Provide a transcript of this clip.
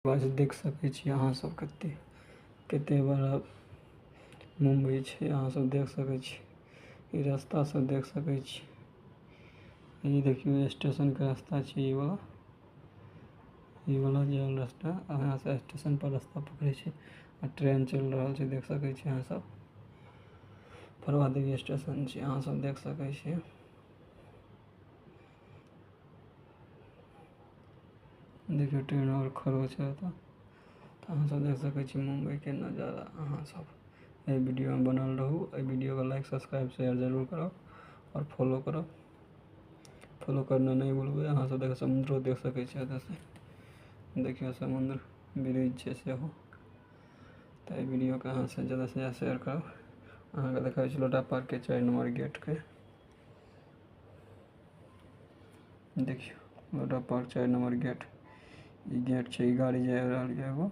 बस देख सकै छी अहाँ सब कते बड़ा मुंबई छै, अहाँ सब देख सकै छी। ई रास्ता सब देख सकै छी। ई देखियो स्टेशन के रास्ता छै, ई वाला जे रास्ता अहाँ से स्टेशन पर रास्ता पकड़े छै आ ट्रेन चल रहा छै, देख सकै छी अहाँ सब। फरवादेवी स्टेशन छै, अहाँ सब देख सकै छी। देखियो ट्रेन और खड़ो छै एतऽ, तऽ अहाँ सब देख सकै छी मुंबई के नज़ारा। अहाँ सब एहि वीडियो में बनल रहू। एहि वीडियो को लाइक सब्सक्राइब शेयर जरूर करब और फॉलो करब। फॉलो करना नहीं भूलबै। अहाँ सब देखो समुद्रो देख सकै छी एतऽ से। देखियो समुद्र, ब्रिज छै सेहो। तऽ एहि वीडियो के अहाँ से ज़्यादा से ज़्यादा शेयर करब। अहाँ के देखाबै छी लोटा पार्क के 4 नंबर गेट के। देखियो लोटा पार्क 4 नंबर गेट। ई गेट छै, ई गाड़ी जा रहल ये एगो।